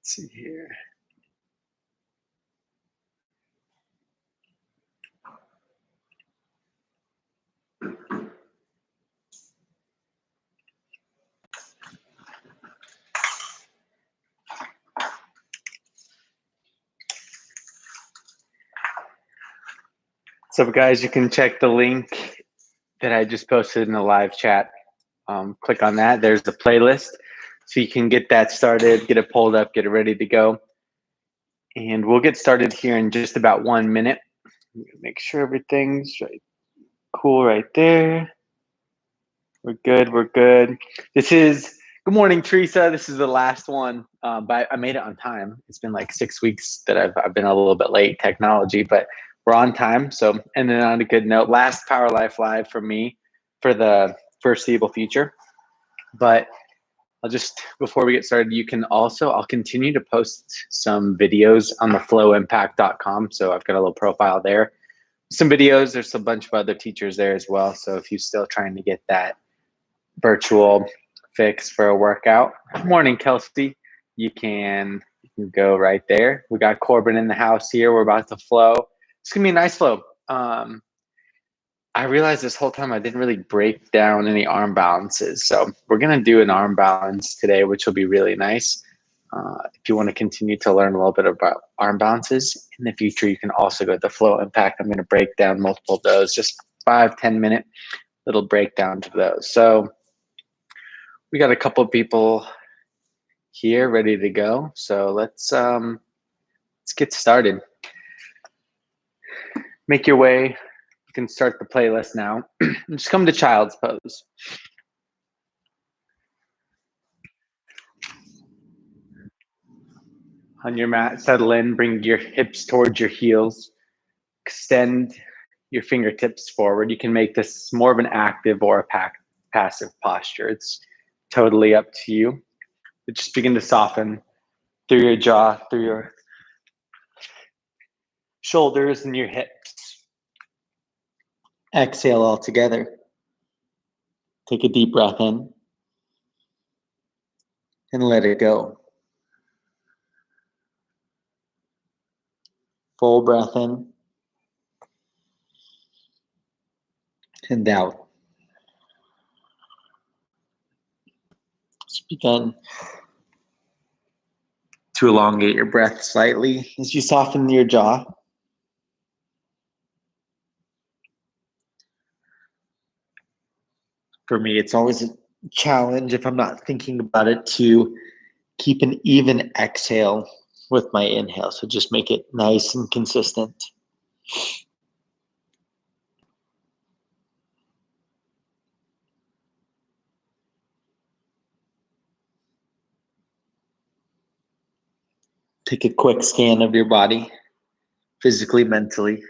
see here. So guys, you can check the link that I just posted in the live chat. Click on that. There's the playlist. So you can get that started, get it pulled up, get it ready to go. And we'll get started here in just about 1 minute. Make sure everything's cool right there. We're good, we're good. Good morning, Teresa. This is the last one, but I made it on time. It's been like 6 weeks that I've been a little bit late, technology, but we're on time. So, and then on a good note, last Power Life Live for me for the foreseeable future. But before we get started, I'll continue to post some videos on the flowimpact.com. So I've got a little profile there. Some videos, there's a bunch of other teachers there as well. So if you're still trying to get that virtual fix for a workout, good morning, Kelsey. You can go right there. We got Corbin in the house here. We're about to flow. It's gonna be a nice flow. I realized this whole time I didn't really break down any arm balances. So we're going to do an arm balance today, which will be really nice. If you want to continue to learn a little bit about arm balances in the future, you can also go to the Flow Impact. I'm going to break down multiple of those, just 5-10 minute little breakdown to those. So we got a couple of people here ready to go. So let's get started. Make your way. You can start the playlist now. Just come to Child's Pose. On your mat, settle in, bring your hips towards your heels. Extend your fingertips forward. You can make this more of an active or a passive posture. It's totally up to you. But just begin to soften through your jaw, through your shoulders and your hips. Exhale all together. Take a deep breath in and let it go. Full breath in and out. Just begin to elongate your breath slightly as you soften your jaw. For me, it's always a challenge if I'm not thinking about it to keep an even exhale with my inhale. So just make it nice and consistent. Take a quick scan of your body, physically, mentally,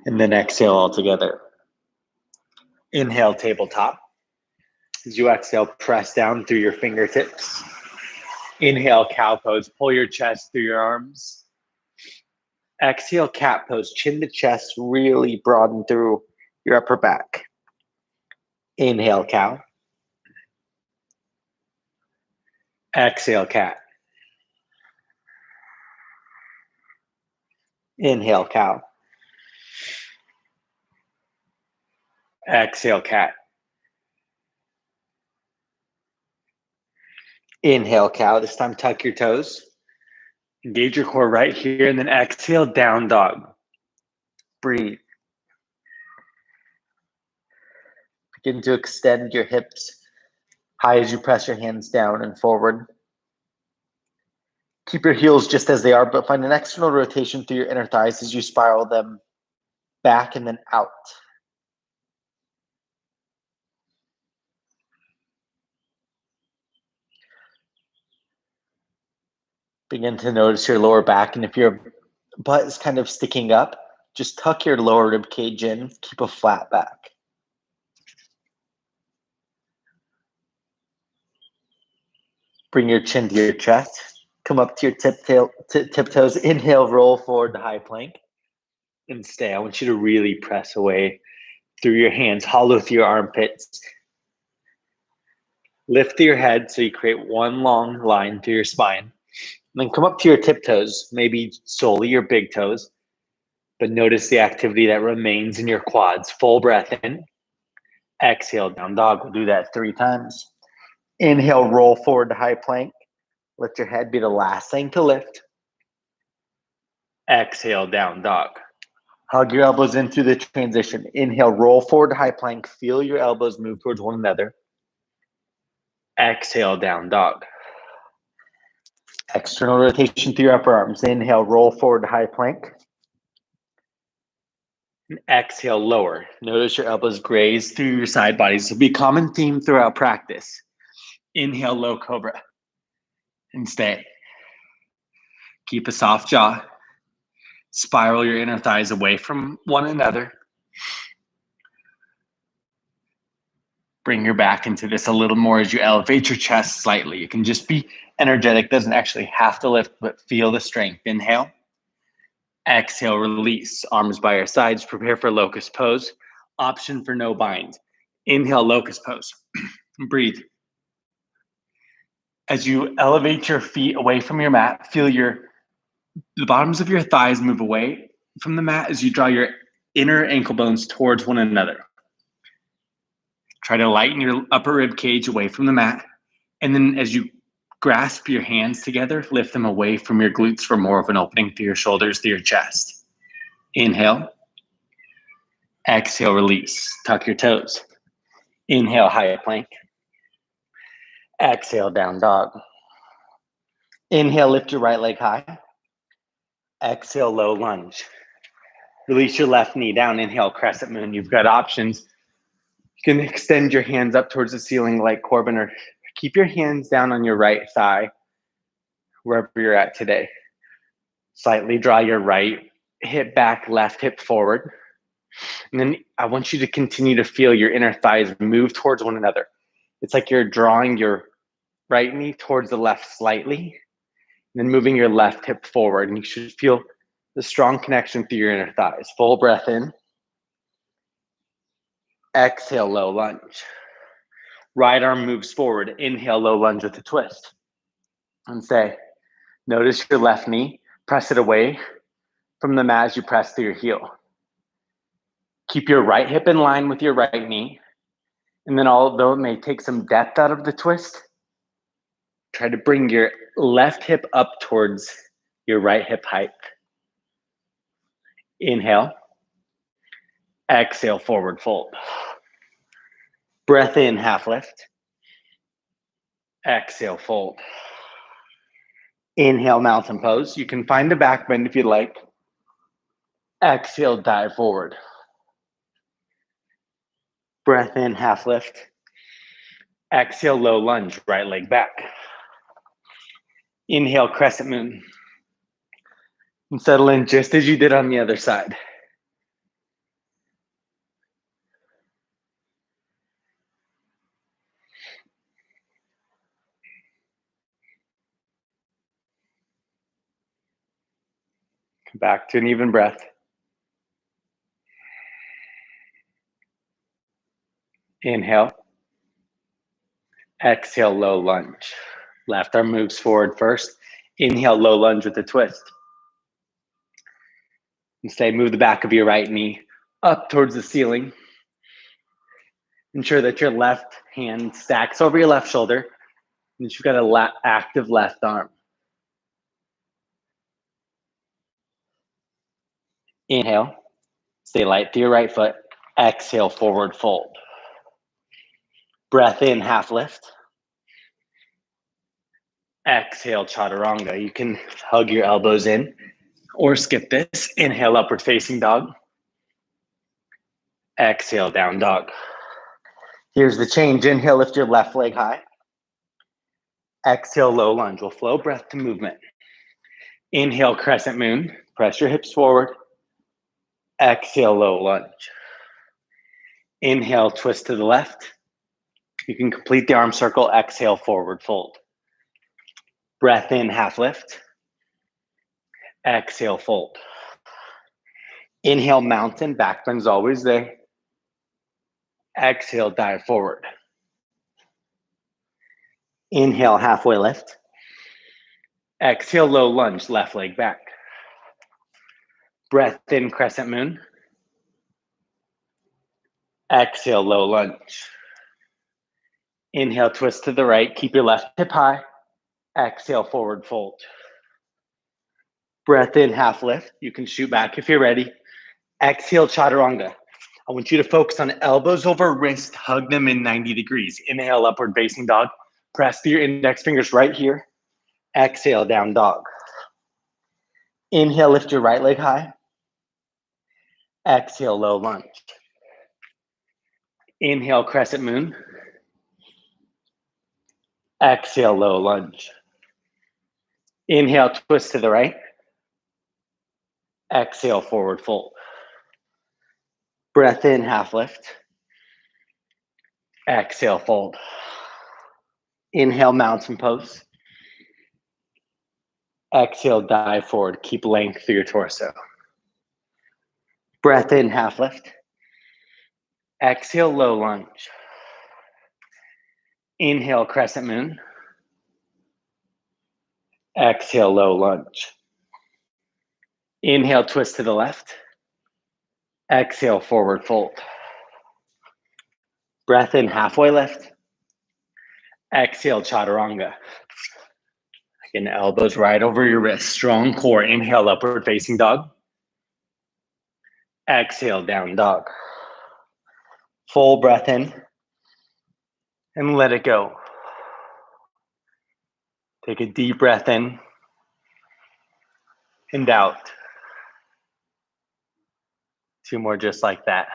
and then exhale all together. Inhale, tabletop. As you exhale, press down through your fingertips. Inhale, cow pose. Pull your chest through your arms. Exhale, cat pose. Chin to chest, really broaden through your upper back. Inhale, cow. Exhale, cat. Inhale, cow. Exhale, cat. Inhale, cow. This time, tuck your toes. Engage your core right here, and then exhale, down dog. Breathe. Begin to extend your hips high as you press your hands down and forward. Keep your heels just as they are, but find an external rotation through your inner thighs as you spiral them back and then out. Begin to notice your lower back, and if your butt is kind of sticking up, just tuck your lower rib cage in, keep a flat back. Bring your chin to your chest, come up to your tiptoes, inhale, roll forward to high plank, and stay. I want you to really press away through your hands, hollow through your armpits. Lift your head so you create one long line through your spine. And then come up to your tiptoes, maybe solely your big toes, but notice the activity that remains in your quads. Full breath in. Exhale, down dog. We'll do that 3 times. Inhale, roll forward to high plank. Let your head be the last thing to lift. Exhale, down dog. Hug your elbows in through the transition. Inhale, roll forward to high plank. Feel your elbows move towards one another. Exhale, down dog. External rotation through your upper arms. Inhale, roll forward to high plank. And exhale, lower. Notice your elbows graze through your side bodies. This will be a common theme throughout practice. Inhale, low cobra. And stay. Keep a soft jaw. Spiral your inner thighs away from one another. Bring your back into this a little more as you elevate your chest slightly. You can just be energetic, doesn't actually have to lift, but feel the strength. Inhale. Exhale, release. Arms by your sides. Prepare for Locust Pose. Option for no bind. Inhale, Locust Pose. Breathe. As you elevate your feet away from your mat, feel the bottoms of your thighs move away from the mat as you draw your inner ankle bones towards one another. Try to lighten your upper rib cage away from the mat. And then as you grasp your hands together, lift them away from your glutes for more of an opening through your shoulders, through your chest. Inhale. Exhale, release. Tuck your toes. Inhale, high plank. Exhale, down dog. Inhale, lift your right leg high. Exhale, low lunge. Release your left knee down. Inhale, crescent moon. You've got options. You can extend your hands up towards the ceiling like Corbin, or keep your hands down on your right thigh, wherever you're at today. Slightly draw your right hip back, left hip forward. And then I want you to continue to feel your inner thighs move towards one another. It's like you're drawing your right knee towards the left slightly, and then moving your left hip forward. And you should feel the strong connection through your inner thighs. Full breath in. Exhale, low lunge. Right arm moves forward. Inhale, low lunge with a twist. And say, notice your left knee. Press it away from the mat as you press through your heel. Keep your right hip in line with your right knee. And then although it may take some depth out of the twist, try to bring your left hip up towards your right hip height. Inhale. Exhale, forward fold. Breath in, half lift. Exhale, fold. Inhale, mountain pose. You can find a back bend if you'd like. Exhale, dive forward. Breath in, half lift. Exhale, low lunge, right leg back. Inhale, crescent moon. And settle in just as you did on the other side. Come back to an even breath. Inhale. Exhale, low lunge. Left arm moves forward first. Inhale, low lunge with a twist. Instead, move the back of your right knee up towards the ceiling. Ensure that your left hand stacks over your left shoulder, and you've got an active left arm. Inhale, stay light through your right foot. Exhale, forward fold. Breath in, half lift. Exhale, chaturanga. You can hug your elbows in or skip this. Inhale, upward facing dog. Exhale, down dog. Here's the change. Inhale, lift your left leg high. Exhale, low lunge. We'll flow breath to movement. Inhale, crescent moon. Press your hips forward. Exhale, low lunge. Inhale, twist to the left. You can complete the arm circle. Exhale, forward fold. Breath in, half lift. Exhale, fold. Inhale, mountain. Back bend's always there. Exhale, dive forward. Inhale, halfway lift. Exhale, low lunge, left leg back. Breath in, crescent moon. Exhale, low lunge. Inhale, twist to the right. Keep your left hip high. Exhale, forward fold. Breath in, half lift. You can shoot back if you're ready. Exhale, chaturanga. I want you to focus on elbows over wrist. Hug them in 90 degrees. Inhale, upward facing dog. Press through your index fingers right here. Exhale, down dog. Inhale, lift your right leg high. Exhale, low lunge. Inhale, crescent moon. Exhale, low lunge. Inhale, twist to the right. Exhale, forward fold. Breath in, half lift. Exhale, fold. Inhale, mountain pose. Exhale, dive forward. Keep length through your torso. Breath in, half lift. Exhale, low lunge. Inhale, crescent moon. Exhale, low lunge. Inhale, twist to the left. Exhale, forward fold. Breath in, halfway lift. Exhale, chaturanga. Again, elbows right over your wrist. Strong core. Inhale, upward facing dog. Exhale, down dog. Full breath in. And let it go. Take a deep breath in and out. 2 more just like that.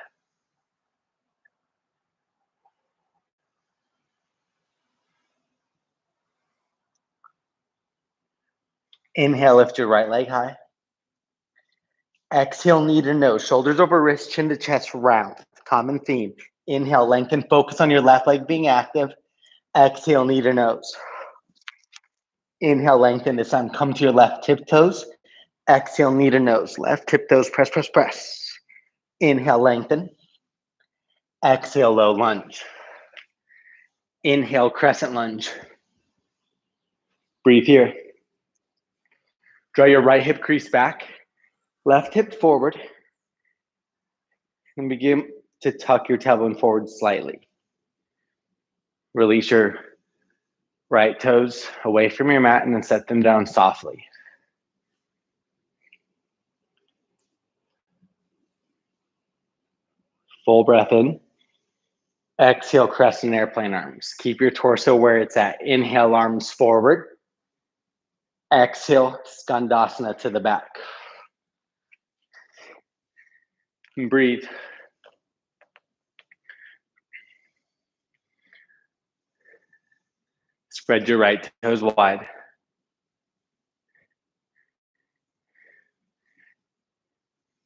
Inhale, lift your right leg high. Exhale, knee to nose, shoulders over wrist, chin to chest, round. Common theme. Inhale, lengthen, focus on your left leg being active. Exhale, knee to nose. Inhale, lengthen this time. Come to your left tiptoes. Exhale, knee to nose. Left tiptoes, press, press, press. Inhale, lengthen. Exhale, low lunge. Inhale, crescent lunge. Breathe here. Draw your right hip crease back. Left hip forward. And begin to tuck your tailbone forward slightly. Release your right toes away from your mat and then set them down softly. Full breath in. Exhale, crescent airplane arms. Keep your torso where it's at. Inhale, arms forward. Exhale, skandasana to the back. And breathe. Spread your right toes wide.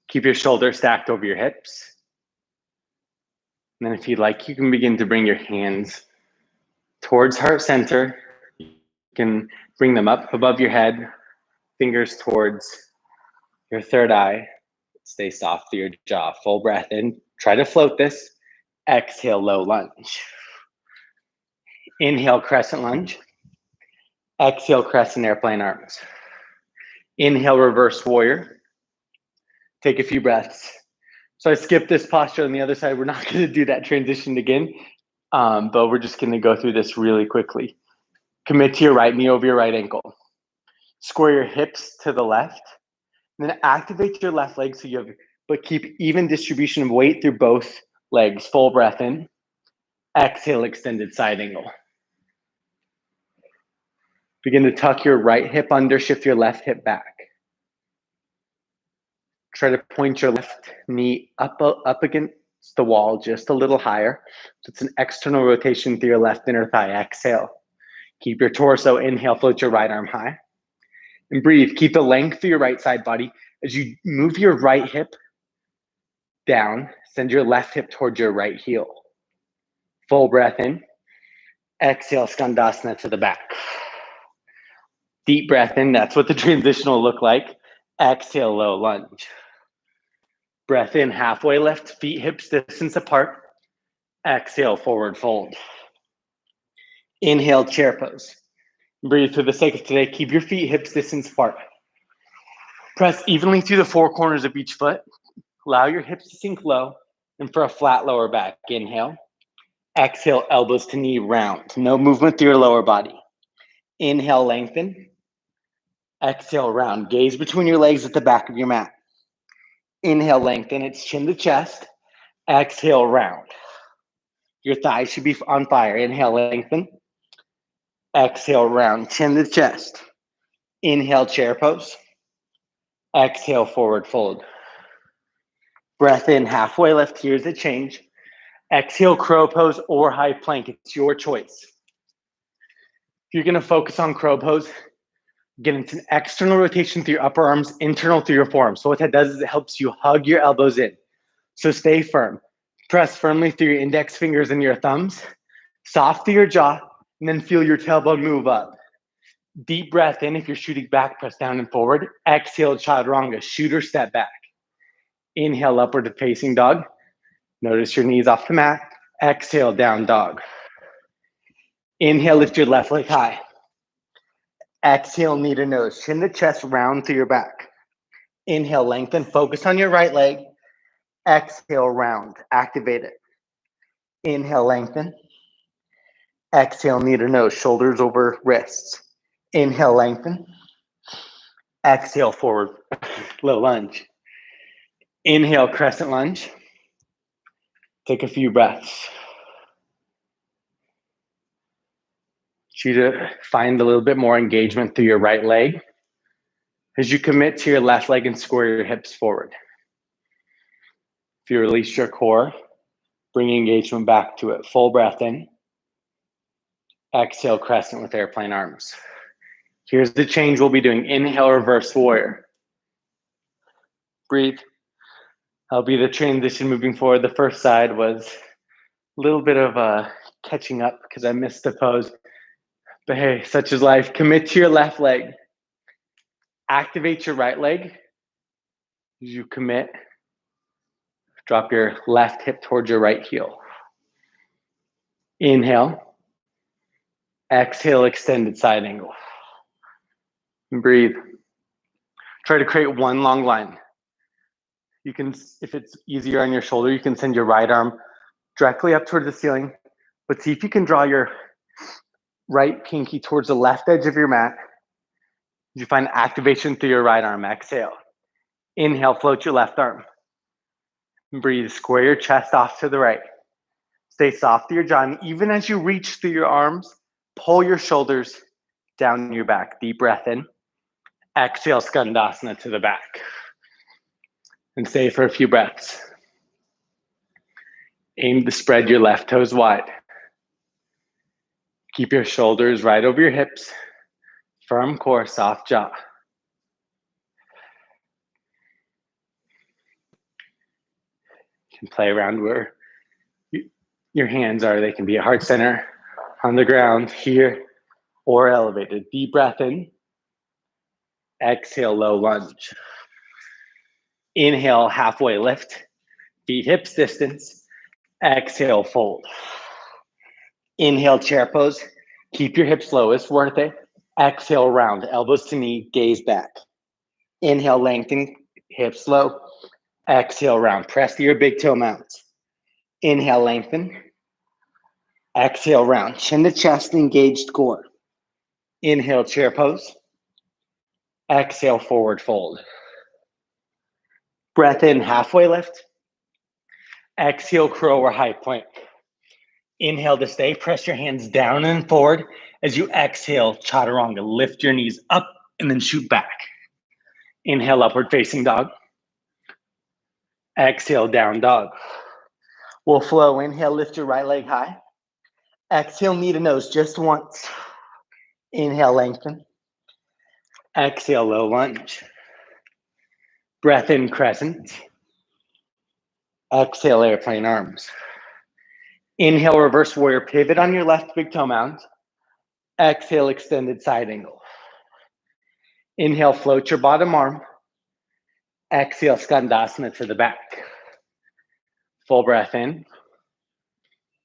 Keep your shoulders stacked over your hips. And then if you'd like, you can begin to bring your hands towards heart center. You can bring them up above your head, fingers towards your third eye. Stay soft through your jaw. Full breath in. Try to float this. Exhale, low lunge. Inhale, crescent lunge. Exhale, crescent airplane arms. Inhale, reverse warrior. Take a few breaths. So I skipped this posture on the other side. We're not going to do that transition again, but we're just going to go through this really quickly. Commit to your right knee over your right ankle. Square your hips to the left. And then activate your left leg so you have, but keep even distribution of weight through both legs. Full breath in. Exhale, extended side angle. Begin to tuck your right hip under, shift your left hip back. Try to point your left knee up against the wall, just a little higher. So it's an external rotation through your left inner thigh. Exhale. Keep your torso. Inhale, float your right arm high. And breathe. Keep the length through your right side body. As you move your right hip down, send your left hip towards your right heel. Full breath in. Exhale, skandasana to the back. Deep breath in. That's what the transition will look like. Exhale, low lunge. Breath in, halfway lift, feet hips distance apart. Exhale, forward fold. Inhale, chair pose. Breathe. For the sake of today, keep your feet hips distance apart. Press evenly through the four corners of each foot. Allow your hips to sink low. And for a flat lower back, inhale. Exhale, elbows to knee round. No movement through your lower body. Inhale, lengthen. Exhale, round. Gaze between your legs at the back of your mat. Inhale, lengthen. It's chin to chest. Exhale, round. Your thighs should be on fire. Inhale, lengthen. Exhale, round. Chin to chest. Inhale, chair pose. Exhale, forward fold. Breath in, halfway lift. Here's the change. Exhale, crow pose or high plank. It's your choice. If you're going to focus on crow pose, get into an external rotation through your upper arms, internal through your forearms. So what that does is it helps you hug your elbows in. So stay firm. Press firmly through your index fingers and your thumbs. Soft through your jaw, and then feel your tailbone move up. Deep breath in. If you're shooting back, press down and forward. Exhale, chaturanga, shoot or step back. Inhale, upward facing dog. Notice your knees off the mat. Exhale, down dog. Inhale, lift your left leg high. Exhale, knee to nose. Chin to chest, round through your back. Inhale, lengthen. Focus on your right leg. Exhale, round. Activate it. Inhale, lengthen. Exhale, knee to nose. Shoulders over wrists. Inhale, lengthen. Exhale, forward. Low lunge. Inhale, crescent lunge. Take a few breaths. You to find a little bit more engagement through your right leg as you commit to your left leg and square your hips forward. If you release your core, bring engagement back to it. Full breath in. Exhale, crescent with airplane arms. Here's the change we'll be doing. Inhale, reverse warrior. Breathe. I'll be the transition moving forward. The first side was a little bit of catching up because I missed the pose. But hey, such is life. Commit to your left leg. Activate your right leg. As you commit, drop your left hip towards your right heel. Inhale. Exhale, extended side angle. And breathe. Try to create one long line. You can, if it's easier on your shoulder, you can send your right arm directly up towards the ceiling. But see if you can draw your right pinky towards the left edge of your mat. You find activation through your right arm. Exhale. Inhale, float your left arm. And breathe. Square your chest off to the right. Stay soft through your jaw. And even as you reach through your arms, pull your shoulders down your back. Deep breath in. Exhale, skandasana to the back. And stay for a few breaths. Aim to spread your left toes wide. Keep your shoulders right over your hips. Firm core, soft jaw. You can play around where your hands are. They can be at heart center, on the ground, here, or elevated. Deep breath in. Exhale, low lunge. Inhale, halfway lift. Feet hips distance. Exhale, fold. Inhale, chair pose. Keep your hips low. It's worth it. Exhale, round. Elbows to knee, gaze back. Inhale, lengthen, hips low. Exhale, round. Press to your big toe mounts. Inhale, lengthen. Exhale, round. Chin to chest, engaged core. Inhale, chair pose. Exhale, forward fold. Breath in, halfway lift. Exhale, crow or high plank. Inhale to stay. Press your hands down and forward. As you exhale, chaturanga. Lift your knees up and then shoot back. Inhale, upward facing dog. Exhale, down dog. We'll flow. Inhale, lift your right leg high. Exhale, knee to nose just once. Inhale, lengthen. Exhale, low lunge. Breath in, crescent. Exhale, airplane arms. Inhale, reverse warrior. Pivot on your left big toe mound. Exhale, extended side angle. Inhale, float your bottom arm. Exhale, skandasana to the back. Full breath in.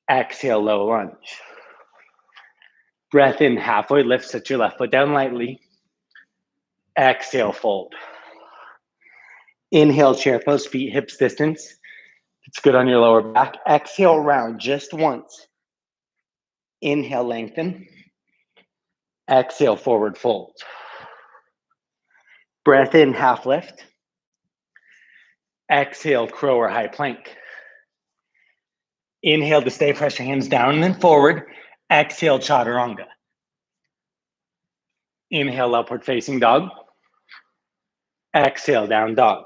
Exhale, low lunge. Breath in, halfway lift, set your left foot down lightly. Exhale, fold. Inhale, chair pose, feet hips distance. It's good on your lower back. Exhale, round just once. Inhale, lengthen. Exhale, forward fold. Breath in, half lift. Exhale, crow or high plank. Inhale to stay, press your hands down and then forward. Exhale, chaturanga. Inhale, upward facing dog. Exhale, down dog.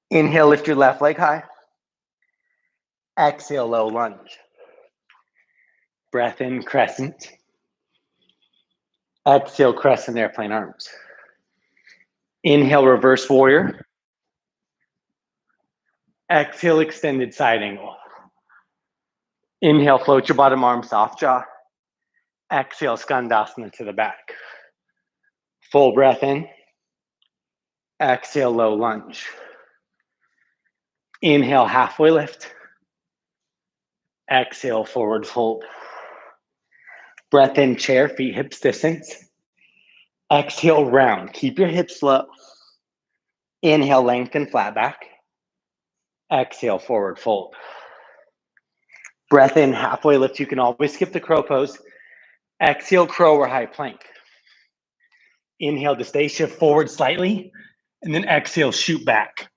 Inhale, lift your left leg high. Exhale, low lunge. Breath in, crescent. Exhale, crescent airplane arms. Inhale, reverse warrior. Exhale, extended side angle. Inhale, float your bottom arm, soft jaw. Exhale, skandasana to the back. Full breath in. Exhale, low lunge. Inhale, halfway lift. Exhale, forward fold. Breath in, chair, feet hips distance. Exhale, round. Keep your hips low. Inhale, lengthen, flat back. Exhale, forward fold. Breath in, halfway lift. You can always skip the crow pose. Exhale, crow or high plank. Inhale to stay, shift forward slightly, and then exhale, shoot back.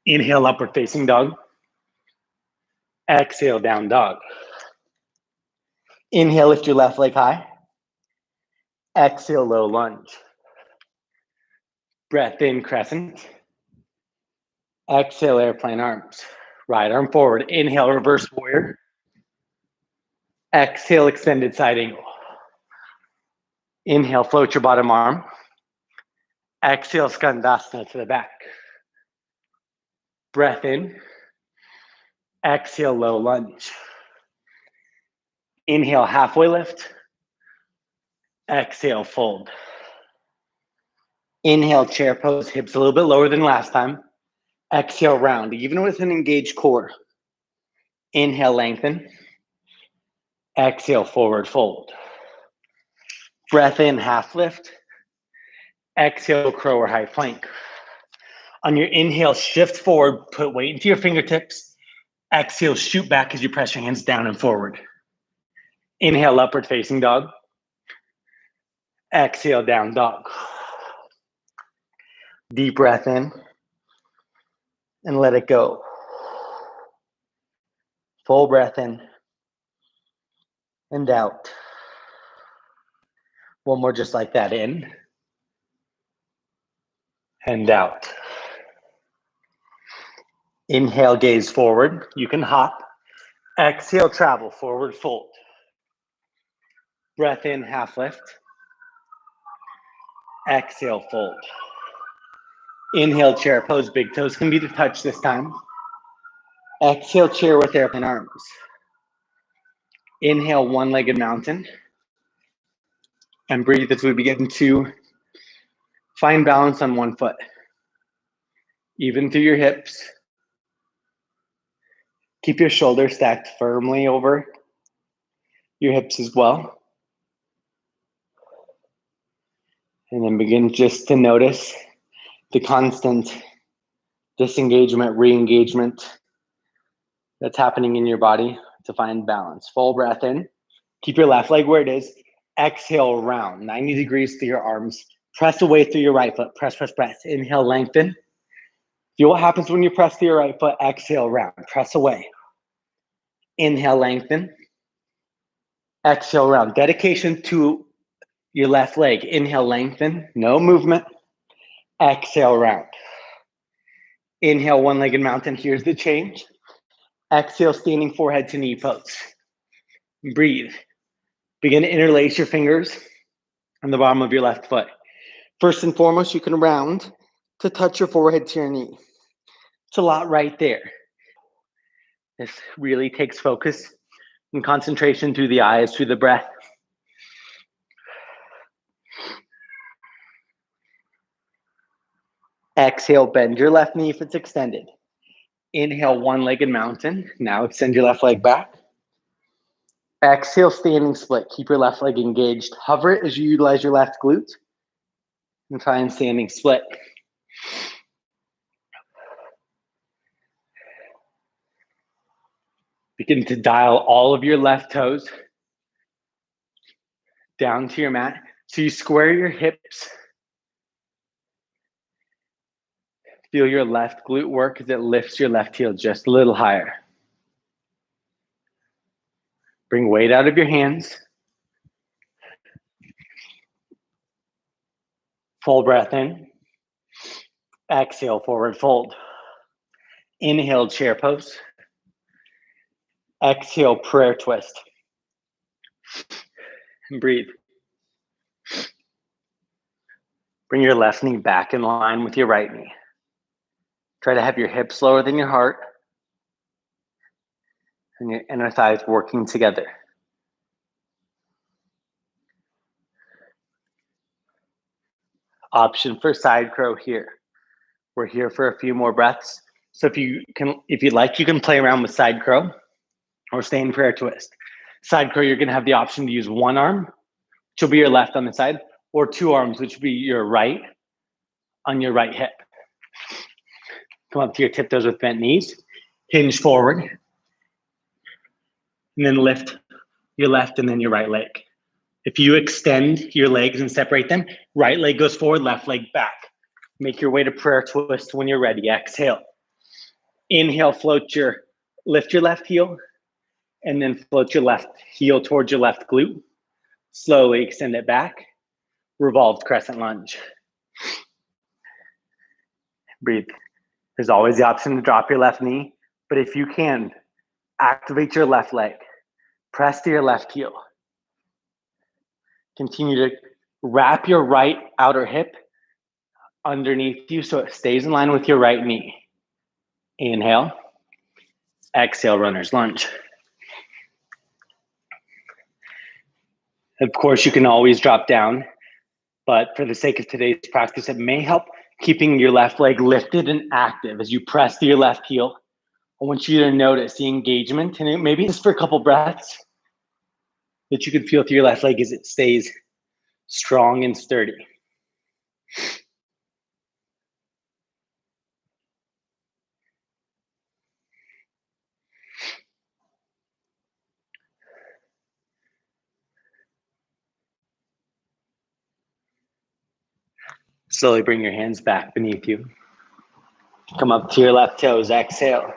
Inhale, upward facing dog. Exhale, down dog. Inhale, lift your left leg high. Exhale, low lunge. Breath in, crescent. Exhale, airplane arms. Right arm forward. Inhale, reverse warrior. Exhale, extended side angle. Inhale, float your bottom arm. Exhale, skandasana to the back. Breath in. Exhale, low lunge. Inhale, halfway lift. Exhale, fold. Inhale, chair pose, hips a little bit lower than last time. Exhale, round, even with an engaged core. Inhale, lengthen. Exhale, forward fold. Breath in, half lift. Exhale, crow or high plank. On your inhale, shift forward, put weight into your fingertips. Exhale, shoot back as you press your hands down and forward. Inhale, upward facing dog. Exhale, down dog. Deep breath in and let it go. Full breath in and out. One more just like that, in and out. Inhale, gaze forward. You can hop. Exhale, travel, forward fold. Breath in, half lift. Exhale, fold. Inhale, chair pose. Big toes can be to touch this time. Exhale, chair with airplane arms. Inhale, one-legged mountain. And breathe as we begin to find balance on one foot. Even through your hips. Keep your shoulders stacked firmly over your hips as well. And then begin just to notice the constant disengagement, re-engagement that's happening in your body to find balance. Full breath in. Keep your left leg where it is. Exhale, round, 90 degrees through your arms. Press away through your right foot. Press, press, press. Inhale, lengthen. Feel what happens when you press through your right foot. Exhale, round. Press away. Inhale, lengthen. Exhale, round. Dedication to your left leg. Inhale, lengthen. No movement. Exhale, round. Inhale, one-legged mountain. Here's the change. Exhale, standing forehead to knee pose. Breathe. Begin to interlace your fingers on the bottom of your left foot. First and foremost, you can round to touch your forehead to your knee. It's a lot right there. This really takes focus and concentration through the eyes, through the breath. Exhale, bend your left knee if it's extended. Inhale, one-legged mountain. Now extend your left leg back. Exhale, standing split. Keep your left leg engaged. Hover it as you utilize your left glute. And try and standing split. Begin to dial all of your left toes down to your mat. So you square your hips. Feel your left glute work as it lifts your left heel just a little higher. Bring weight out of your hands. Full breath in. Exhale, forward fold. Inhale, chair pose. Exhale, prayer twist. And breathe. Bring your left knee back in line with your right knee. Try to have your hips lower than your heart and your inner thighs working together. Option for side crow here. We're here for a few more breaths. So if you'd like, you can play around with side crow or stay in prayer twist. Side crow, you're gonna have the option to use one arm, which will be your left on the side, or two arms, which will be your right on your right hip. Come up to your tiptoes with bent knees, hinge forward, and then lift your left and then your right leg. If you extend your legs and separate them, right leg goes forward, left leg back. Make your way to prayer twist when you're ready. Exhale. Inhale, lift your left heel, and then float your left heel towards your left glute. Slowly extend it back. Revolved crescent lunge. Breathe. There's always the option to drop your left knee, but if you can, activate your left leg. Press to your left heel. Continue to wrap your right outer hip underneath you so it stays in line with your right knee. Inhale. Exhale, runner's lunge. Of course, you can always drop down, but for the sake of today's practice, it may help keeping your left leg lifted and active as you press to your left heel. I want you to notice the engagement, and maybe just for a couple breaths that you can feel through your left leg as it stays strong and sturdy. Slowly bring your hands back beneath you. Come up to your left toes. Exhale.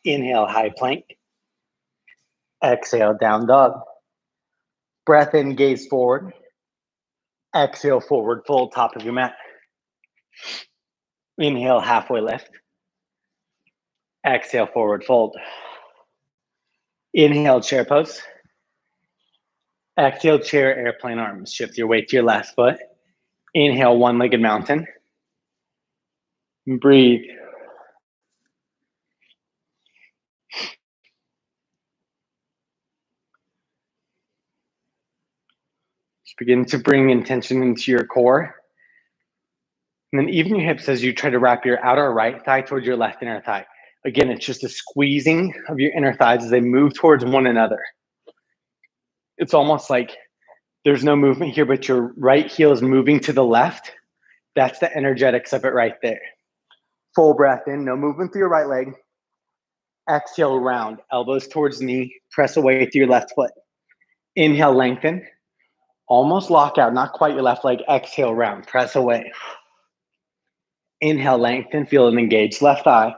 Inhale, high plank. Exhale, down dog. Breath in, gaze forward. Exhale, forward fold, top of your mat. Inhale, halfway lift. Exhale, forward fold. Inhale, chair pose. Exhale, chair, airplane arms. Shift your weight to your left foot. Inhale, one-legged mountain. Breathe. Just begin to bring intention into your core. And then even your hips as you try to wrap your outer right thigh towards your left inner thigh. Again, it's just a squeezing of your inner thighs as they move towards one another. It's almost like there's no movement here, but your right heel is moving to the left. That's the energetics of it right there. Full breath in, no movement through your right leg. Exhale, round, elbows towards knee, press away through your left foot. Inhale, lengthen, almost lock out, not quite your left leg. Exhale, round, press away. Inhale, lengthen, feel an engaged left thigh.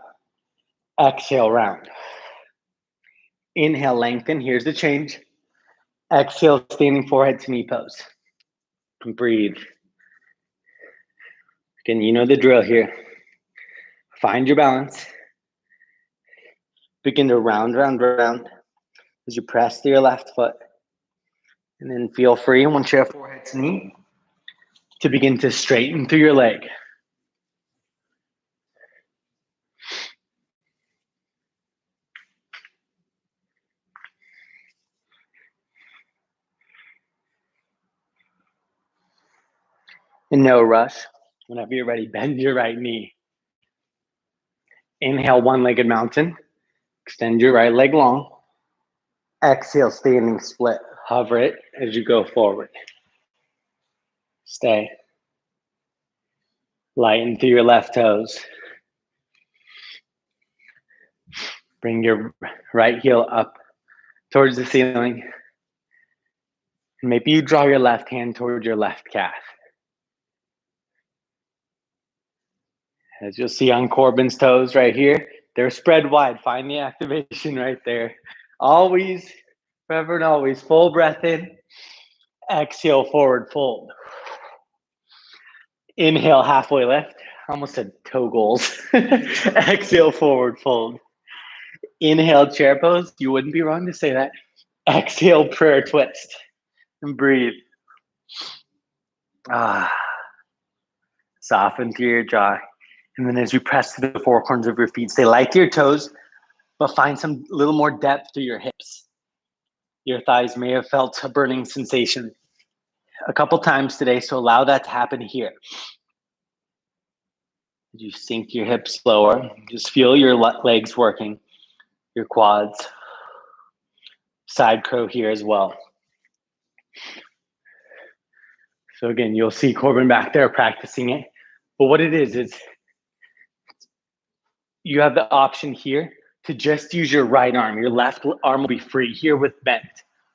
Exhale, round. Inhale, lengthen, here's the change. Exhale, standing forehead to knee pose. And breathe. Again, you know the drill here. Find your balance. Begin to round, round, round as you press through your left foot. And then feel free, once you have forehead to knee, to begin to straighten through your leg. And no rush. Whenever you're ready, bend your right knee. Inhale, one-legged mountain. Extend your right leg long. Exhale, standing split. Hover it as you go forward. Stay. Lighten through your left toes. Bring your right heel up towards the ceiling. And maybe you draw your left hand towards your left calf. As you'll see on Corbin's toes right here, they're spread wide. Find the activation right there. Always, forever and always, full breath in. Exhale, forward fold. Inhale, halfway lift. Almost said toe goals. Exhale, forward fold. Inhale, chair pose. You wouldn't be wrong to say that. Exhale, prayer twist. And breathe. Soften through your jaw. And then as you press through the four corners of your feet, stay light to your toes, but find some little more depth through your hips. Your thighs may have felt a burning sensation a couple times today, so allow that to happen here. As you sink your hips lower, just feel your legs working, your quads. Side crow here as well. So again, you'll see Corbin back there practicing it. But what it is you have the option here to just use your right arm. Your left arm will be free here with bent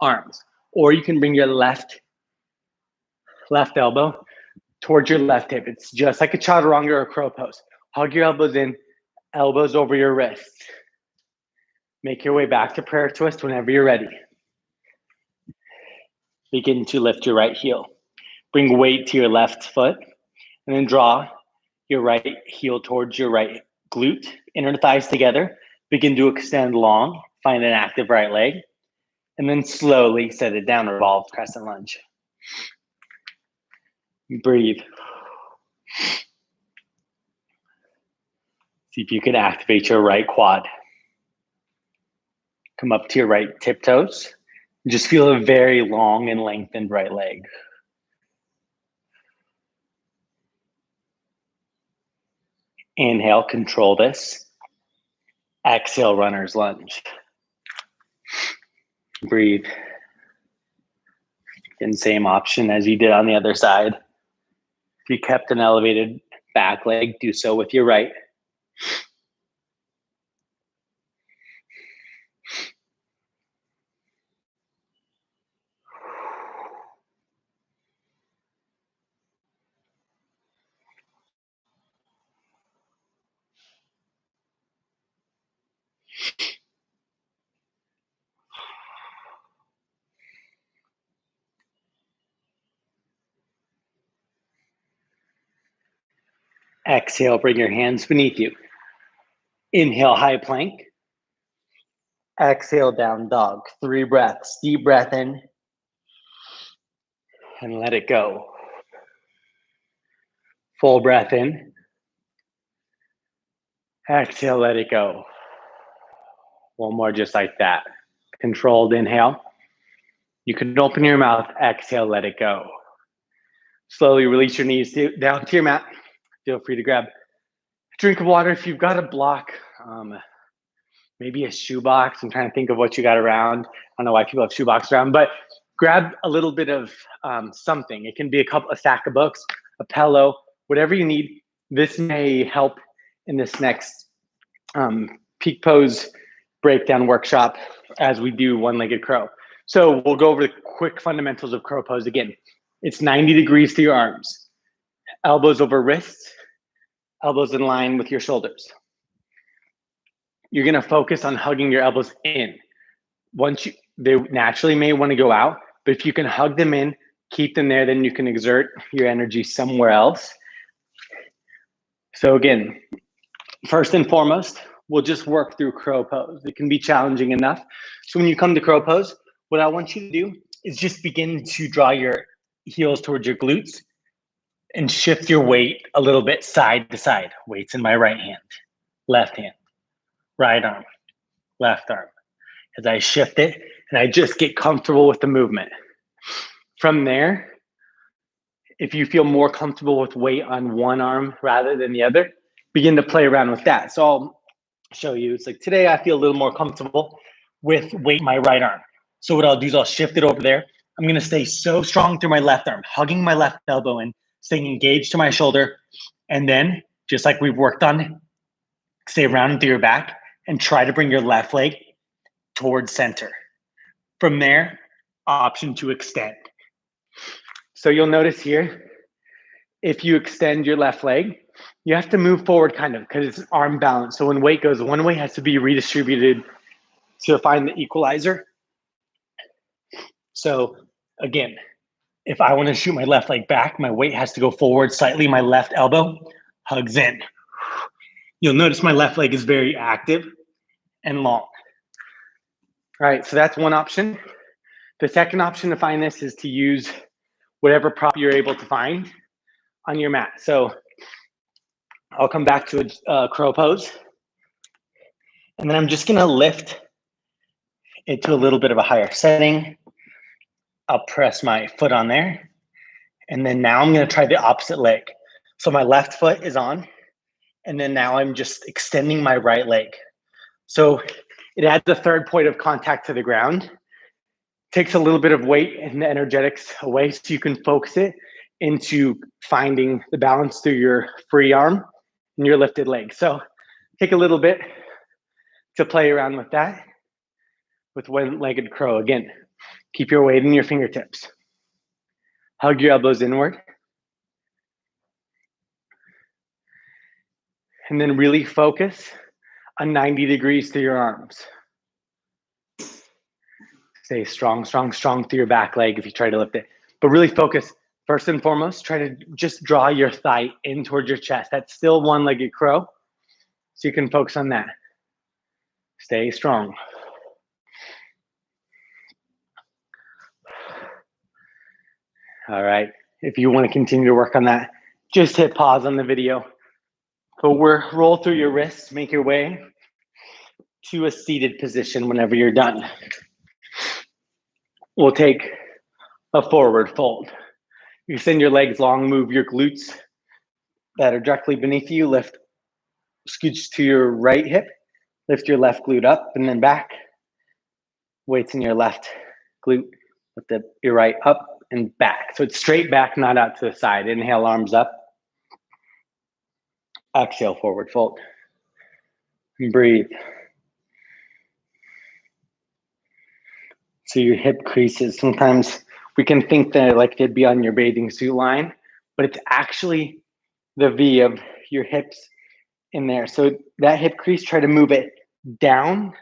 arms. Or you can bring your left elbow towards your left hip. It's just like a chaturanga or a crow pose. Hug your elbows in, elbows over your wrists. Make your way back to prayer twist whenever you're ready. Begin to lift your right heel. Bring weight to your left foot, and then draw your right heel towards your right glute. Inner thighs together. Begin to extend long. Find an active right leg. And then slowly set it down, revolve crescent lunge. Breathe. See if you can activate your right quad. Come up to your right tiptoes. Just feel a very long and lengthened right leg. Inhale, control this. Exhale, runner's lunge. Breathe. And same option as you did on the other side. If you kept an elevated back leg, do so with your right. Exhale, bring your hands beneath you. Inhale, high plank. Exhale, down dog. 3 breaths. Deep breath in. And let it go. Full breath in. Exhale, let it go. One more just like that. Controlled inhale. You can open your mouth. Exhale, let it go. Slowly release your knees down to your mat. Feel free to grab a drink of water if you've got a block. Maybe a shoebox. I'm trying to think of what you got around. I don't know why people have shoebox around, but grab a little bit of something. It can be a stack of books, a pillow, whatever you need. This may help in this next peak pose breakdown workshop as we do one-legged crow. So we'll go over the quick fundamentals of crow pose again. It's 90 degrees to your arms. Elbows over wrists, elbows in line with your shoulders. You're gonna focus on hugging your elbows in. They naturally may wanna go out, but if you can hug them in, keep them there, then you can exert your energy somewhere else. So again, first and foremost, we'll just work through crow pose. It can be challenging enough. So when you come to crow pose, what I want you to do is just begin to draw your heels towards your glutes and shift your weight a little bit side to side. Weight's in my right hand, left hand, right arm, left arm. As I shift it and I just get comfortable with the movement. From there, if you feel more comfortable with weight on one arm rather than the other, begin to play around with that. So I'll show you. It's like today I feel a little more comfortable with weight in my right arm. So what I'll do is I'll shift it over there. I'm gonna stay so strong through my left arm, hugging my left elbow in, staying engaged to my shoulder. And then, just like we've worked on, stay rounded through your back and try to bring your left leg towards center. From there, option to extend. So you'll notice here, if you extend your left leg, you have to move forward kind of because it's arm balance. So when weight goes one way, it has to be redistributed to find the equalizer. So again, if I want to shoot my left leg back, my weight has to go forward slightly. My left elbow hugs in. You'll notice my left leg is very active and long. All right, so that's one option. The second option to find this is to use whatever prop you're able to find on your mat. So I'll come back to a crow pose. And then I'm just gonna lift it to a little bit of a higher setting. I'll press my foot on there. And then now I'm gonna try the opposite leg. So my left foot is on. And then now I'm just extending my right leg. So it adds a third point of contact to the ground. Takes a little bit of weight and the energetics away so you can focus it into finding the balance through your free arm and your lifted leg. So take a little bit to play around with that with one-legged crow. Again, keep your weight in your fingertips. Hug your elbows inward. And then really focus on 90 degrees through your arms. Stay strong, strong, strong through your back leg if you try to lift it. But really focus, first and foremost, try to just draw your thigh in towards your chest. That's still one-legged crow, so you can focus on that. Stay strong. All right, if you want to continue to work on that, just hit pause on the video. But roll through your wrists, make your way to a seated position whenever you're done. We'll take a forward fold. You send your legs long, move your glutes that are directly beneath you, lift, scooch to your right hip, lift your left glute up and then back. Weights in your left glute, lift your right up and back. So it's straight back, not out to the side. Inhale, arms up. Exhale, forward fold. And breathe. So your hip creases. Sometimes we can think that like they'd be on your bathing suit line, but it's actually the V of your hips in there. So that hip crease, try to move it down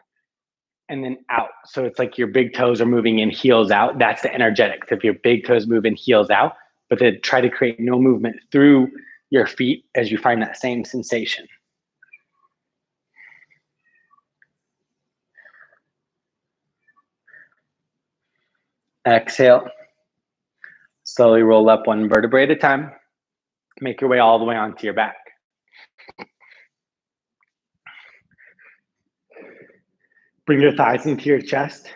and then out. So it's like your big toes are moving in, heels out. That's the energetics. If your big toes move in, heels out, but then try to create no movement through your feet as you find that same sensation. Exhale. Slowly roll up one vertebrae at a time. Make your way all the way onto your back. Bring your thighs into your chest.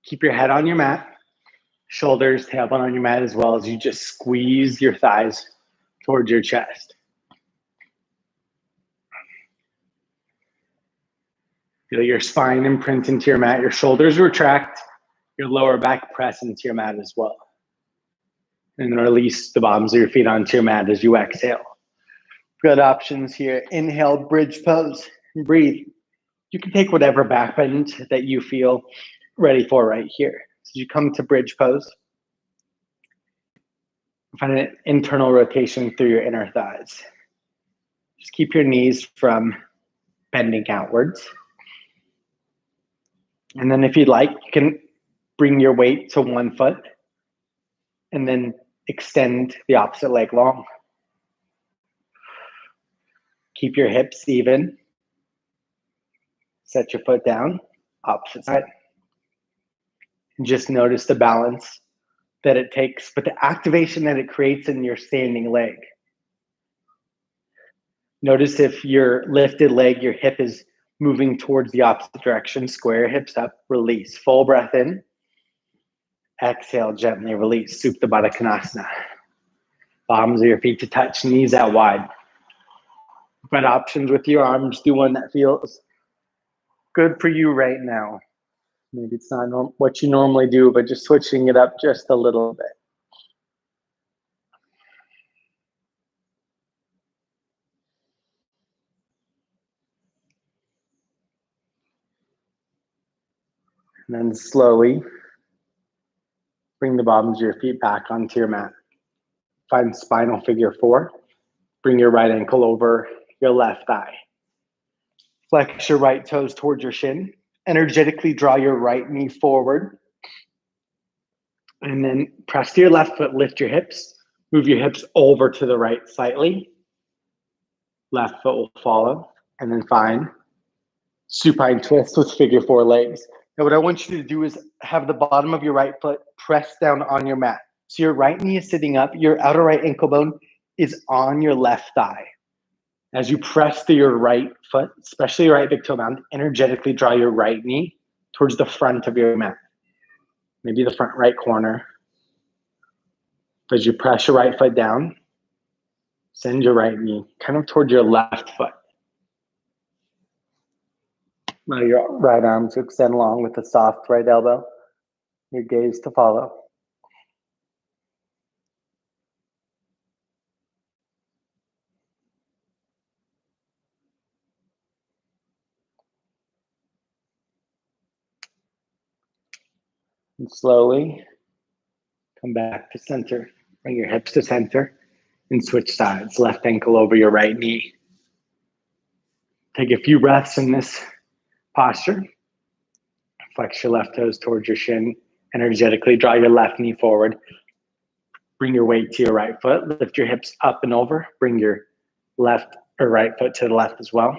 Keep your head on your mat. Shoulders, tailbone on your mat, as well as you just squeeze your thighs towards your chest. Feel your spine imprint into your mat. Your shoulders retract. Your lower back press into your mat as well. And then release the bottoms of your feet onto your mat as you exhale. Good options here. Inhale, bridge pose. Breathe. You can take whatever back bend that you feel ready for right here. So you come to bridge pose. Find an internal rotation through your inner thighs. Just keep your knees from bending outwards. And then if you'd like, you can bring your weight to one foot and then extend the opposite leg long. Keep your hips even. Set your foot down, opposite side. And just notice the balance that it takes, but the activation that it creates in your standing leg. Notice if your lifted leg, your hip is moving towards the opposite direction. Square your hips up, release. Full breath in. Exhale, gently release. Supta Baddha Konasana. Bottoms of your feet to touch, knees out wide. But options with your arms, do one that feels good for you right now. Maybe it's not what you normally do, but just switching it up just a little bit. And then slowly bring the bottoms of your feet back onto your mat. Find spinal figure 4. Bring your right ankle over your left thigh. Flex your right toes towards your shin. Energetically draw your right knee forward. And then press to your left foot, lift your hips. Move your hips over to the right slightly. Left foot will follow. And then find supine twist with figure 4 legs. Now what I want you to do is have the bottom of your right foot press down on your mat. So your right knee is sitting up. Your outer right ankle bone is on your left thigh. As you press to your right foot, especially your right big toe mound, energetically draw your right knee towards the front of your mat. Maybe the front right corner. As you press your right foot down, send your right knee kind of towards your left foot. Now your right arm to extend long with the soft right elbow. Your gaze to follow. And slowly come back to center. Bring your hips to center and switch sides. Left ankle over your right knee. Take a few breaths in this posture. Flex your left toes towards your shin. Energetically draw your left knee forward. Bring your weight to your right foot. Lift your hips up and over. Bring your left or right foot to the left as well.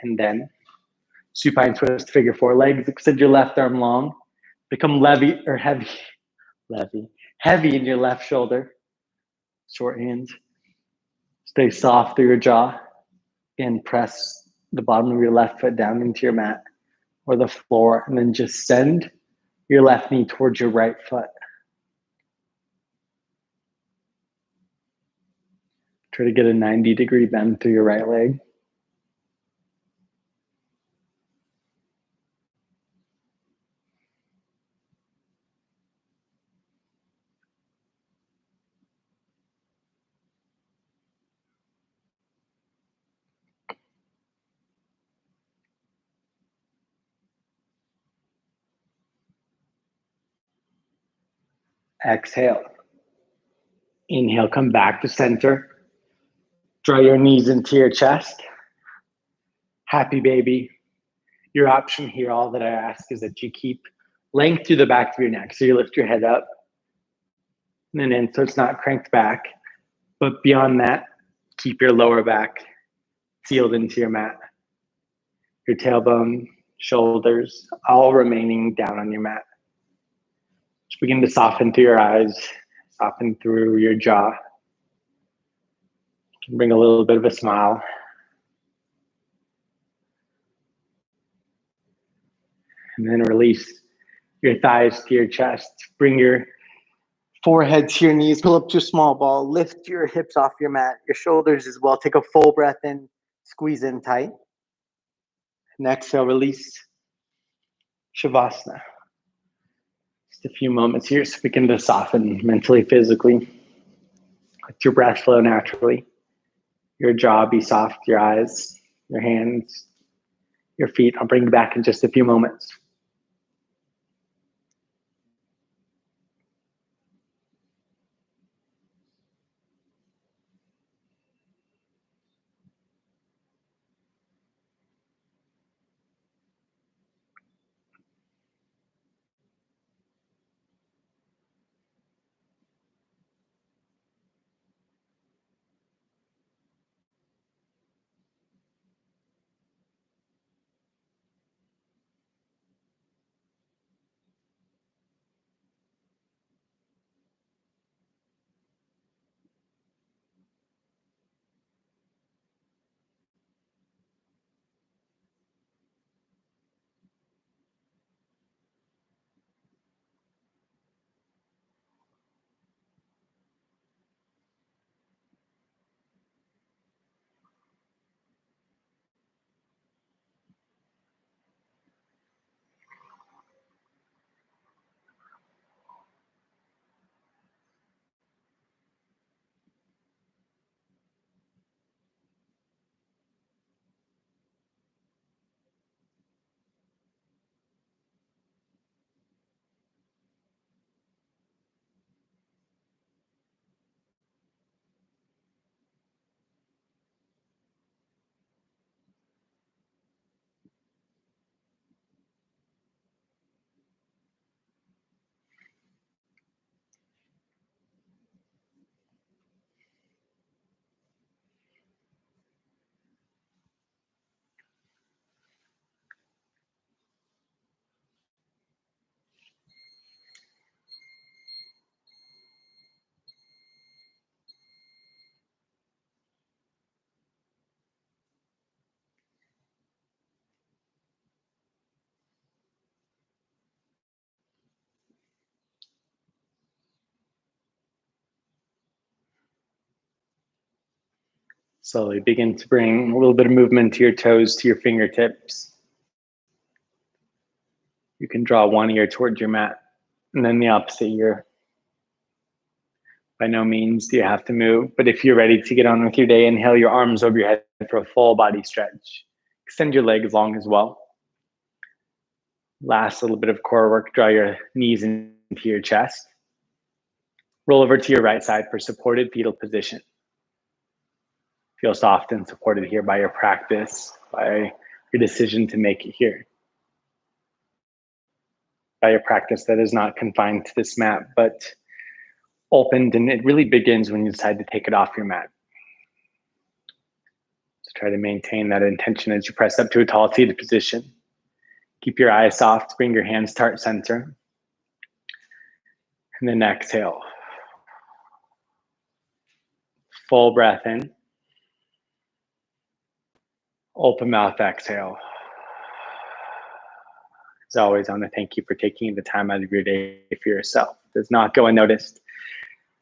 And then supine twist, figure 4 legs. Extend your left arm long. Become heavy in your left shoulder. Short hands. Stay soft through your jaw. And press the bottom of your left foot down into your mat or the floor. And then just send your left knee towards your right foot. Try to get a 90-degree bend through your right leg. Exhale. Inhale, come back to center. Draw your knees into your chest. Happy baby. Your option here, all that I ask is that you keep length through the back of your neck. So you lift your head up and then in, so it's not cranked back. But beyond that, keep your lower back sealed into your mat. Your tailbone, shoulders, all remaining down on your mat. Just begin to soften through your eyes, soften through your jaw. Bring a little bit of a smile. And then release your thighs to your chest. Bring your forehead to your knees. Pull up to a small ball. Lift your hips off your mat. Your shoulders as well. Take a full breath in. Squeeze in tight. And exhale, release. Shavasana. Just a few moments here so begin to soften mentally, physically. Let your breath flow naturally. Your jaw be soft. Your eyes, your hands, your feet. I'll bring you back in just a few moments. Slowly begin to bring a little bit of movement to your toes, to your fingertips. You can draw one ear towards your mat and then the opposite ear. By no means do you have to move, but if you're ready to get on with your day, inhale your arms over your head for a full body stretch. Extend your legs long as well. Last little bit of core work, draw your knees into your chest. Roll over to your right side for supported fetal position. Feel soft and supported here by your practice, by your decision to make it here. By your practice that is not confined to this mat, but opened, and it really begins when you decide to take it off your mat. So try to maintain that intention as you press up to a tall seated position. Keep your eyes soft, bring your hands to heart center. And then exhale. Full breath in. Open mouth, exhale. As always, I want to thank you for taking the time out of your day for yourself. It does not go unnoticed.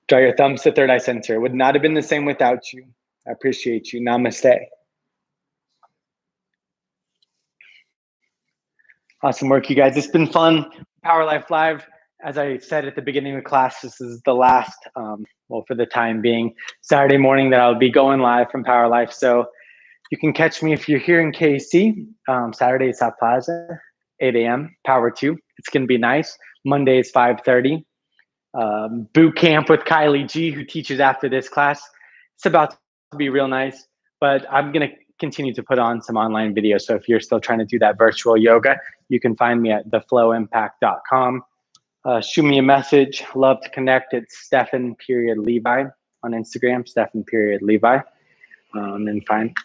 Draw your thumbs to third eye center. It would not have been the same without you. I appreciate you. Namaste. Awesome work, you guys. It's been fun. Power Life Live. As I said at the beginning of the class, this is the last, for the time being, Saturday morning that I'll be going live from Power Life. So you can catch me if you're here in KC, Saturday at South Plaza, 8 a.m., Power 2. It's going to be nice. Monday is 5:30. Boot camp with Kylie G, who teaches after this class. It's about to be real nice, but I'm going to continue to put on some online videos. So if you're still trying to do that virtual yoga, you can find me at theflowimpact.com. Shoot me a message. Love to connect. It's Stefan.Levi on Instagram, Stefan.Levi. And fine.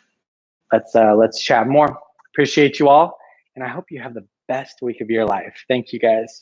Let's chat more. Appreciate you all. And I hope you have the best week of your life. Thank you guys.